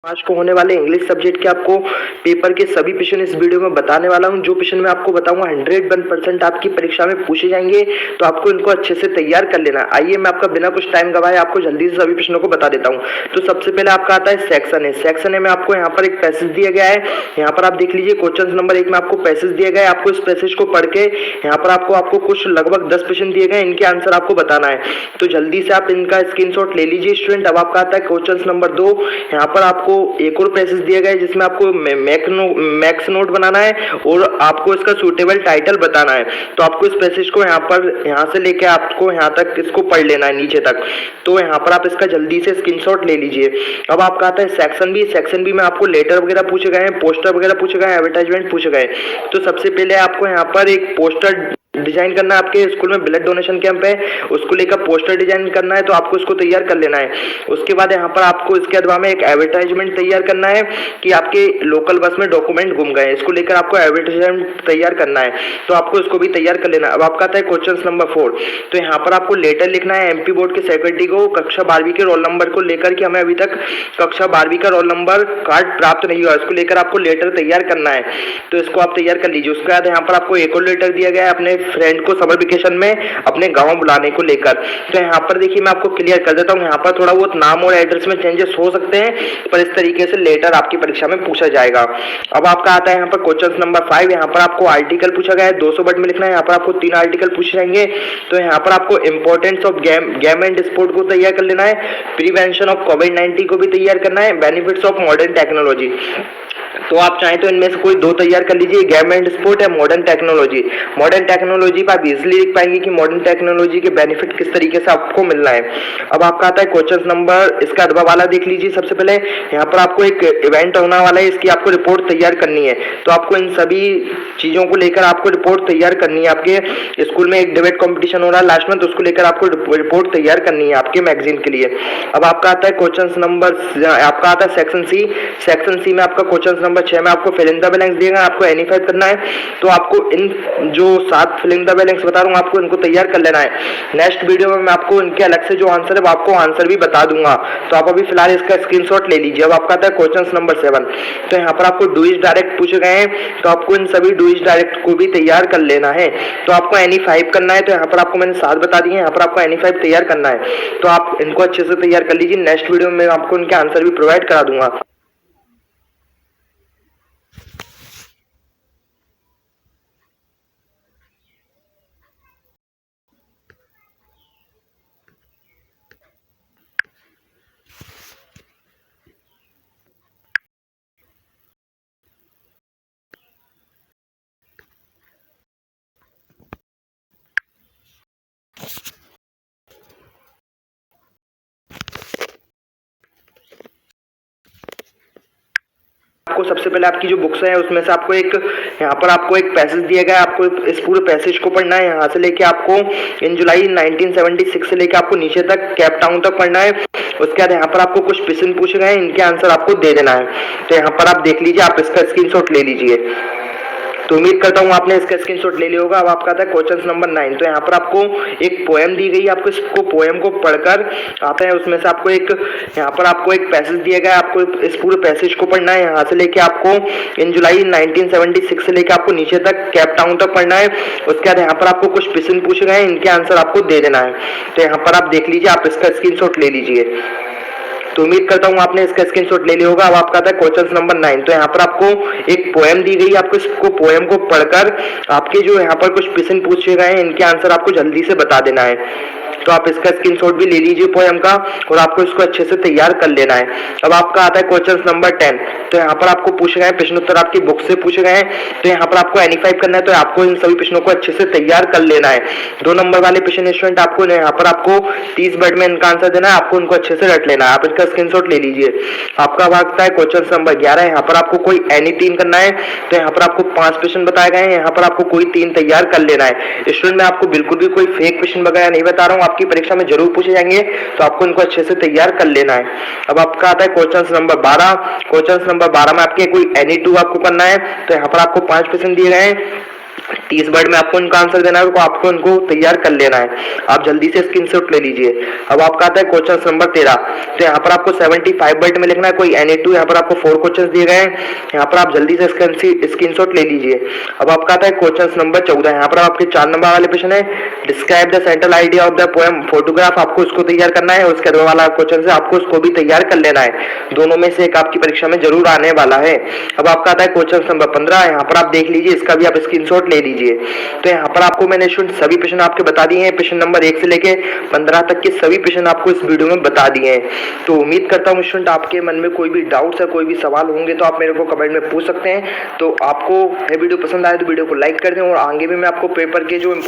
आज को होने वाले इंग्लिश सब्जेक्ट के आपको पेपर के सभी क्वेश्चन इस वीडियो में बताने वाला हूं। जो क्वेश्चन मैं आपको बताऊंगा 101% आपकी परीक्षा में पूछे जाएंगे, तो आपको इनको अच्छे से तैयार कर लेना। आइए मैं आपका बिना कुछ टाइम गवाए आपको जल्दी से सभी क्वेश्चनों को बता देता हूं। तो सबसे पहले आपका आता है सेक्शन ए। सेक्शन ए में आपको यहाँ पर एक पैसेज दिया गया है। यहाँ पर आप देख लीजिए क्वेश्चन नंबर 1 में आपको पैसेज दिया गया है। आपको इस पैसेज को पढ़ के यहाँ पर आपको कुछ लगभग 10 क्वेश्चन दिए गए, इनके आंसर आपको बताना है। तो जल्दी से आप इनका स्क्रीनशॉट ले लीजिए स्टूडेंट। अब आपका आता है क्वेश्चन नंबर 2। यहाँ पर आपको एक और पैसेज दिया गया है जिसमें आपको मैक्स नोट बनाना है और आपको इसका सूटेबल टाइटल बताना है। तो आपको इस पैसेज को यहाँ से लेके आपको यहाँ तक इसको पढ़ लेना है नीचे तक। तो यहाँ पर आप इसका जल्दी से स्क्रीनशॉट ले लीजिए। अब आपका आता है सेक्शन बी। सेक्शन बी में आपको लेटर वगैरह पूछे गए हैं, पोस्टर वगैरह पूछे गए हैं, एडवर्टाइजमेंट पूछे गए। तो सबसे पहले आपको यहाँ पर एक पोस्टर डिजाइन करना है। आपके स्कूल में ब्लड डोनेशन कैंप है, उसको लेकर पोस्टर डिजाइन करना है, तो आपको इसको तैयार कर लेना है। उसके बाद यहाँ पर आपको इसके अलावा में एक एडवर्टाइजमेंट तैयार करना है कि आपके लोकल बस में डॉक्यूमेंट गुम गए, इसको लेकर आपको एडवर्टाइजमेंट तैयार करना है। तो आपको इसको भी तैयार कर लेना है। अब आपका आता है क्वेश्चन नंबर 4। तो यहाँ पर आपको लेटर लिखना है एमपी बोर्ड के सेक्रेटरी को कक्षा 12वीं के रोल नंबर को लेकर कि हमें अभी तक कक्षा 12वीं का रोल नंबर कार्ड प्राप्त नहीं हुआ, इसको लेकर आपको लेटर तैयार करना है। तो इसको आप तैयार कर लीजिए। उसके बाद यहाँ पर आपको एक और लेटर दिया गया है अपने फ्रेंड को समर वेकेशन में अपने गांव बुलाने को लेकर। तो यहाँ पर देखिए मैं आपको क्लियर कर देता हूँ, यहाँ पर थोड़ा बहुत नाम और एड्रेस में चेंजेस हो सकते हैं, पर इस तरीके से लेटर आपकी परीक्षा में पूछा जाएगा। अब आपका आता है यहाँ पर क्वेश्चन नंबर 5। यहाँ पर आपको आर्टिकल पूछा गया है, 200 वर्ड में लिखना है। यहाँ पर आपको 3 आर्टिकल पूछे जाएंगे। तो यहाँ पर आपको importance of game and sport को तैयार कर लेना है, प्रिवेंशन ऑफ कोविड-19 को भी तैयार करना है, बेनिफिट्स ऑफ मॉडर्न टेक्नोलॉजी। तो आप चाहें तो इनमें से कोई 2 तैयार कर लीजिए, गेम एंड स्पोर्ट या मॉडर्न टेक्नोलॉजी। मॉडर्न टेक्नोलॉजी पर आप इजिली लिख पाएंगे कि मॉडर्न टेक्नोलॉजी के बेनिफिट किस तरीके से आपको मिलना है। अब आपका आता है क्वेश्चन नंबर, इसका अथवा वाला देख लीजिए। सबसे पहले यहाँ पर आपको एक इवेंट होने वाला है, इसकी आपको रिपोर्ट तैयार करनी है। तो आपको इन सभी चीजों को लेकर आपको रिपोर्ट तैयार करनी है। आपके स्कूल में एक डिबेट कॉम्पिटिशन हो रहा है लास्ट में, तो उसको लेकर आपको रिपोर्ट तैयार करनी है आपके मैगजीन के लिए। अब आपका आता है क्वेश्चन नंबर, आपका आता है सेक्शन सी। सेक्शन सी में आपका क्वेश्चन नंबर 6 में आपको फिल इन द ब्लैंक्स दिएगा, आपको एनी 5 करना है। तो आपको इन जो 7 फिल इन द ब्लैंक्स बता रहा हूँ आपको इनको तैयार कर लेना है। नेक्स्ट वीडियो में मैं आपको इनके अलग से जो आंसर है वो आपको आंसर भी बता दूंगा। तो आप अभी फिलहाल इसका स्क्रीनशॉट ले लीजिए। अब आपका आता है क्वेश्चन नंबर 7। तो यहाँ पर आपको डू इज डायरेक्ट पूछे गए हैं, तो आपको इन सभी डू इज डायरेक्ट को भी तैयार कर लेना है। तो आपको एनी 5 करना है। तो यहाँ पर आपको मैंने 7 बता दिए, यहाँ पर आपको एनी 5 तैयार करना है। तो आप इनको अच्छे से तैयार कर लीजिए। नेक्स्ट वीडियो में आपको इनके आंसर भी प्रोवाइड करा दूंगा। आपको सबसे पहले आपकी जो बुक्स है उसमें से आपको एक यहाँ पर आपको एक पैसेज दिया गया है। आपको इस पूरे पैसेज को पढ़ना है, यहाँ से लेके आपको इन जुलाई 1976 से लेके आपको नीचे तक केप टाउन तक पढ़ना है। उसके बाद यहाँ पर आपको कुछ क्वेश्चन पूछे गए हैं, इनके आंसर आपको दे देना है। तो यहाँ पर आप देख लीजिए, आप इसका स्क्रीनशॉट ले लीजिए। तो उम्मीद करता हूँ आपने इसका स्क्रीनशॉट ले लिया होगा। अब आपका आता है क्वेश्चन नंबर 9। तो यहाँ पर आपको एक पोएम दी गई है, आपको इसको पोएम को पढ़कर आता है, उसमें से आपको एक यहाँ पर आपको एक पैसेज दिया गया है, आपको इस पूरे पैसेज को पढ़ना है, यहाँ से लेके आपको इन जुलाई 1976 से लेके आपको नीचे तक केप टाउन तक पढ़ना है। उसके बाद यहाँ पर आपको कुछ क्वेश्चन पूछे गए हैं, इनके आंसर आपको दे देना है। तो यहाँ पर आप देख लीजिए, आप इसका स्क्रीनशॉट ले लीजिए। तो उम्मीद करता हूँ आपने इसका स्क्रीनशॉट ले लिया होगा। अब आपका आता है क्वेश्चन नंबर 9। तो यहाँ पर आपको एक पोएम दी गई है, आपको इसको पोएम को पढ़कर आपके जो यहाँ पर कुछ क्वेश्चन पूछे गए हैं, इनके आंसर आपको जल्दी से बता देना है। तो आप इसका स्क्रीनशॉट भी ले लीजिए पोएम का, और आपको इसको अच्छे से तैयार कर लेना है। अब आपका आता है क्वेश्चन नंबर 10। तो यहाँ पर आपको पूछे गए प्रश्न उत्तर आपकी बुक से पूछे गए हैं। तो यहाँ पर आपको एनी 5 करना है। तो आपको इन सभी प्रश्नों को अच्छे से तैयार कर लेना है। 2 नंबर वाले प्रश्न स्टूडेंट आपको यहाँ पर आपको 30 वर्ड में इनका आंसर देना है, आपको इनको अच्छे से रट लेना है। आप इसका स्क्रीनशॉट ले लीजिए। आपका भागता है क्वेश्चन नंबर 11। यहाँ पर आपको कोई एनी 3 करना है। तो यहाँ पर आपको 5 प्रश्न बताए गए हैं, यहाँ पर आपको कोई 3 तैयार कर लेना है। स्टूडेंट मैं आपको बिल्कुल भी कोई फेक क्वेश्चन वगैरह नहीं बता रहा हूँ, आपकी परीक्षा में जरूर पूछे जाएंगे, तो आपको इनको अच्छे से तैयार कर लेना है। अब आपका आता है क्वेश्चन नंबर 12। क्वेश्चन नंबर 12 में आपके कोई एनी 2 आपको करना है। तो यहाँ पर आपको 5 क्वेश्चन दिए गए हैं, 30 वर्ड में आपको इनका आंसर देना है, तो आपको इनको तैयार कर लेना है। आप जल्दी से स्क्रीनशॉट ले लीजिए। अब आपका आता है क्वेश्चन नंबर 13। तो यहाँ पर आपको 75 वर्ड में लिखना है, कोई एनी टू। यहाँ पर आपको 4 क्वेश्चन दिए गए हैं, यहाँ पर आप जल्दी से स्क्रीनशॉट ले लीजिए। अब आपका आता है क्वेश्चन नंबर 14। यहाँ पर आपके 4 नंबर वाले क्वेश्चन है, describe the central idea of the poem photograph. आपको इसको तैयार करना है, उसके अगले वाला क्वेश्चन से आपको इसको भी तैयार कर लेना है। दोनों में से एक आपकी परीक्षा में जरूर आने वाला है। अब आपका आता है क्वेश्चन नंबर 15। यहाँ पर आप देख लीजिए, इसका भी आप स्क्रीनशॉट ले लीजिए। तो यहाँ पर आपको मैंने स्टूडेंट सभी प्रश्न आपके बता दिए हैं, प्रश्न नंबर 1 से लेके 15 तक के सभी प्रश्न आपको इस वीडियो में बता दिए हैं। तो उम्मीद करता हूँ स्टूडेंट आपके मन में कोई भी डाउट्स है, कोई भी सवाल होंगे तो आप मेरे को कमेंट में पूछ सकते हैं। तो आपको ये वीडियो पसंद आए तो वीडियो को लाइक कर दें, और आगे भी मैं आपको पेपर के जो